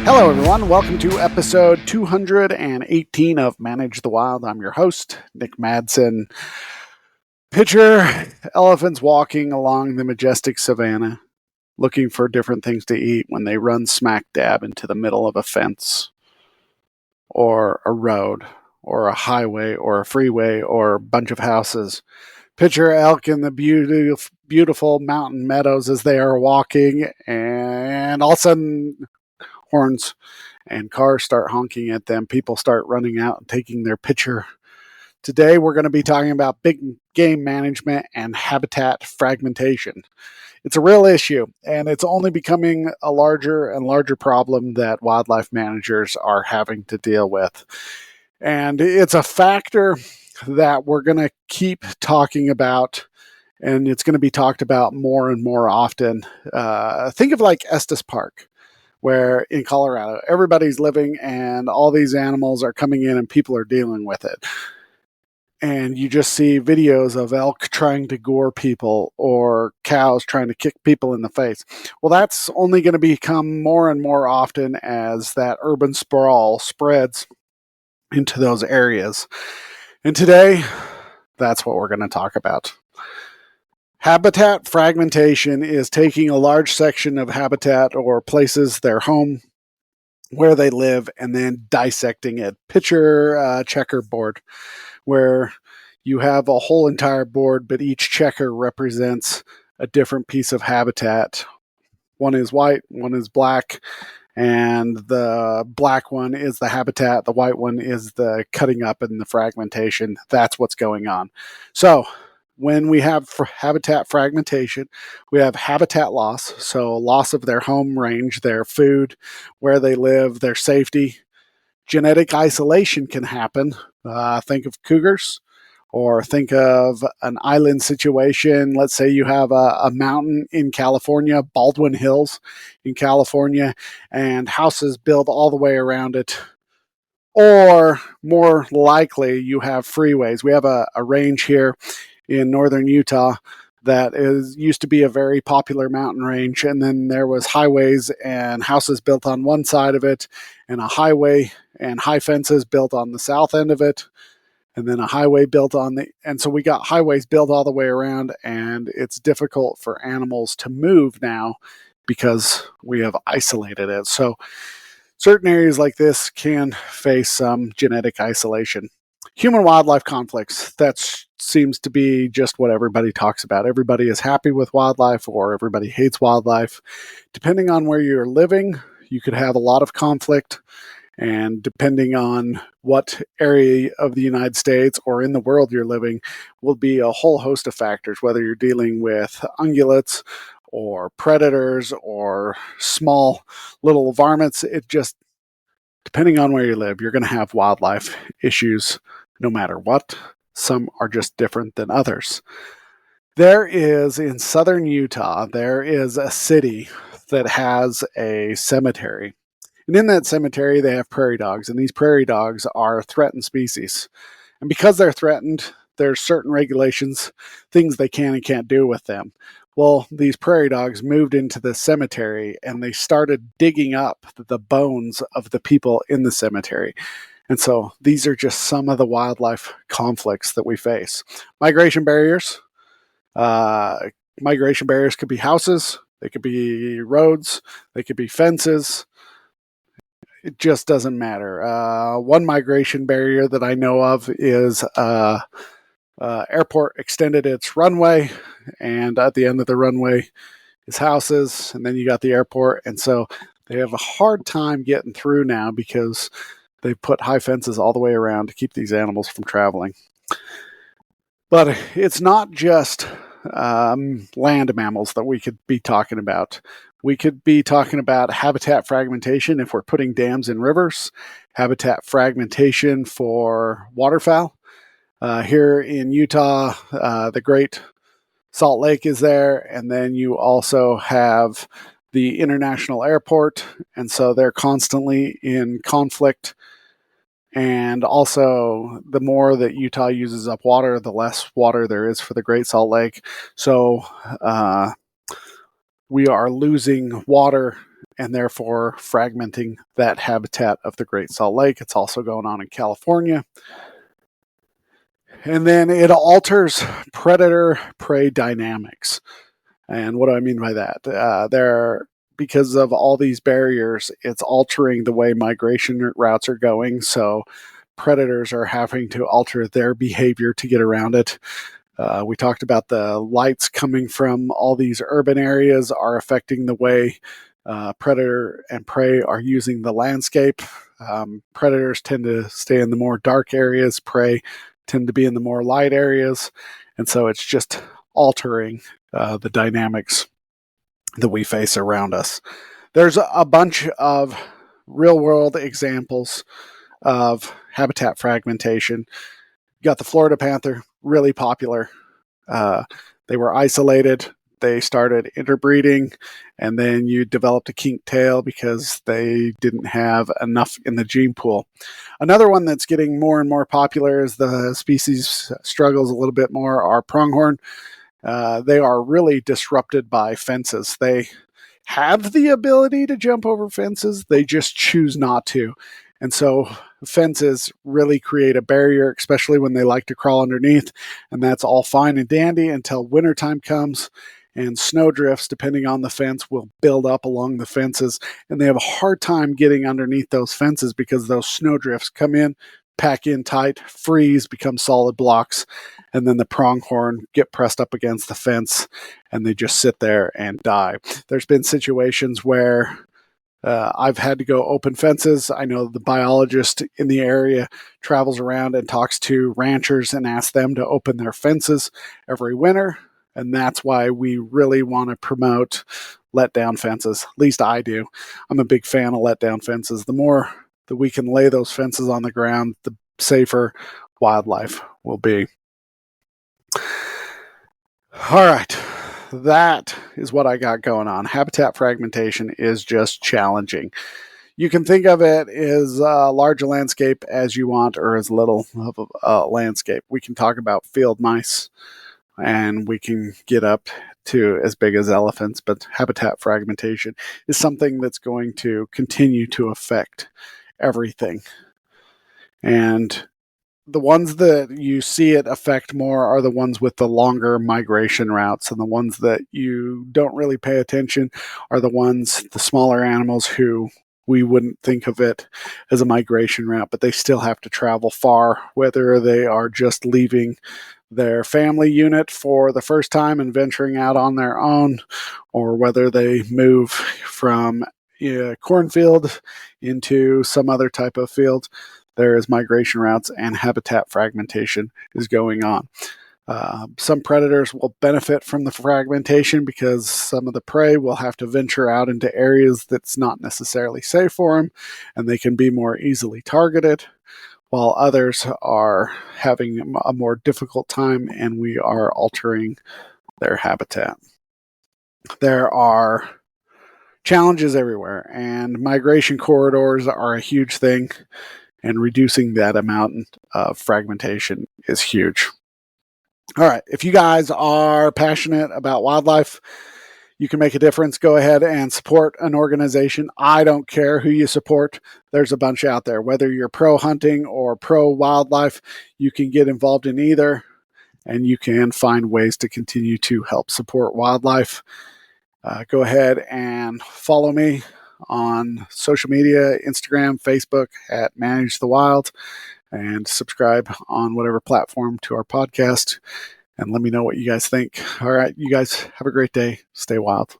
Hello, everyone. Welcome to episode 218 of Manage the Wild. I'm your host, Nick Madsen. Picture elephants walking along the majestic savanna, looking for different things to eat when they run smack dab into the middle of a fence, or a road, or a highway, or a freeway, or a bunch of houses. Picture elk in the beautiful mountain meadows as they are walking, and all of a sudden, horns and cars start honking at them. People start running out and taking their picture. Today, we're going to be talking about big game management and habitat fragmentation. It's a real issue, and it's only becoming a larger and larger problem that wildlife managers are having to deal with. And it's a factor that we're going to keep talking about, and it's going to be talked about more and more often. Think of like Estes Park, where in Colorado, everybody's living and all these animals are coming in and people are dealing with it. And you just see videos of elk trying to gore people or cows trying to kick people in the face. Well, that's only going to become more and more often as that urban sprawl spreads into those areas. And today, that's what we're going to talk about. Habitat fragmentation is taking a large section of habitat or places, their home, where they live, and then dissecting it. Picture a checkerboard where you have a whole entire board, but each checker represents a different piece of habitat. One is white, one is black, and the black one is the habitat. The white one is the cutting up and the fragmentation. That's what's going on. So when we have habitat fragmentation, we have habitat loss, so loss of their home range, their food, where they live, their safety. Genetic isolation can happen. Think of cougars, or think of an island situation. Let's say you have a mountain in California, Baldwin Hills in California, and houses built all the way around it. Or more likely, you have freeways. We have a range here in northern Utah that used to be a very popular mountain range, and then there was highways and houses built on one side of it, and a highway and high fences built on the south end of it, and then a highway built on the, and so we got highways built all the way around, and it's difficult for animals to move now because we have isolated it. So certain areas like this can face some genetic isolation. Human wildlife conflicts, that seems to be just what everybody talks about. Everybody is happy with wildlife or everybody hates wildlife. Depending on where you're living, you could have a lot of conflict. And depending on what area of the United States or in the world you're living, will be a whole host of factors, whether you're dealing with ungulates or predators or small little varmints. It just, depending on where you live, you're going to have wildlife issues no matter what. Some are just different than others. There is, in southern Utah, there is a city that has a cemetery. And in that cemetery, they have prairie dogs. And these prairie dogs are a threatened species. And because they're threatened, there's certain regulations, things they can and can't do with them. Well, these prairie dogs moved into the cemetery and they started digging up the bones of the people in the cemetery. And so these are just some of the wildlife conflicts that we face. Migration barriers. Migration barriers could be houses, they could be roads, they could be fences. It just doesn't matter. One migration barrier that I know of is airport extended its runway, and at the end of the runway is houses, and then you got the airport. And so they have a hard time getting through now because they put high fences all the way around to keep these animals from traveling. But it's not just land mammals that we could be talking about. We could be talking about habitat fragmentation if we're putting dams in rivers, habitat fragmentation for waterfowl. Here in Utah, the Great Salt Lake is there, and then you also have the international airport, and so they're constantly in conflict. And also, the more that Utah uses up water, the less water there is for the Great Salt Lake. So we are losing water, and therefore fragmenting that habitat of the Great Salt Lake. It's also going on in California. And then it alters predator-prey dynamics. And what do I mean by that? Because of all these barriers, it's altering the way migration routes are going. So predators are having to alter their behavior to get around it. We talked about the lights coming from all these urban areas are affecting the way predator and prey are using the landscape. Predators tend to stay in the more dark areas, prey tend to be in the more light areas. And so it's just altering the dynamics that we face around us. There's a bunch of real world examples of habitat fragmentation. You got the Florida panther, really popular. They were isolated. They started interbreeding, and then you developed a kink tail because they didn't have enough in the gene pool. Another one that's getting more and more popular as the species struggles a little bit more are pronghorn. They are really disrupted by fences. They have the ability to jump over fences, they just choose not to. And so fences really create a barrier, especially when they like to crawl underneath. And that's all fine and dandy until wintertime comes and snow drifts, depending on the fence, will build up along the fences. And they have a hard time getting underneath those fences because those snow drifts come in, pack in tight, freeze, become solid blocks. And then the pronghorn get pressed up against the fence and they just sit there and die. There's been situations where I've had to go open fences. I know the biologist in the area travels around and talks to ranchers and asks them to open their fences every winter. And that's why we really want to promote let down fences. At least I do. I'm a big fan of let down fences. The more that we can lay those fences on the ground, the safer wildlife will be. All right. That is what I got going on. Habitat fragmentation is just challenging. You can think of it as large a landscape as you want or as little of a landscape. We can talk about field mice and we can get up to as big as elephants, but habitat fragmentation is something that's going to continue to affect everything. And the ones that you see it affect more are the ones with the longer migration routes, and the ones that you don't really pay attention are the smaller animals who we wouldn't think of it as a migration route, but they still have to travel far, whether they are just leaving their family unit for the first time and venturing out on their own, or whether they move from a cornfield into some other type of field. There is migration routes and habitat fragmentation is going on. Some predators will benefit from the fragmentation because some of the prey will have to venture out into areas that's not necessarily safe for them, and they can be more easily targeted, while others are having a more difficult time and we are altering their habitat. There are challenges everywhere, and migration corridors are a huge thing. And reducing that amount of fragmentation is huge. All right. If you guys are passionate about wildlife, you can make a difference. Go ahead and support an organization. I don't care who you support. There's a bunch out there. Whether you're pro hunting or pro wildlife, you can get involved in either, and you can find ways to continue to help support wildlife. Go ahead and follow me on social media, Instagram, Facebook at Manage the Wild, and subscribe on whatever platform to our podcast. And let me know what you guys think. All right, you guys have a great day. Stay wild.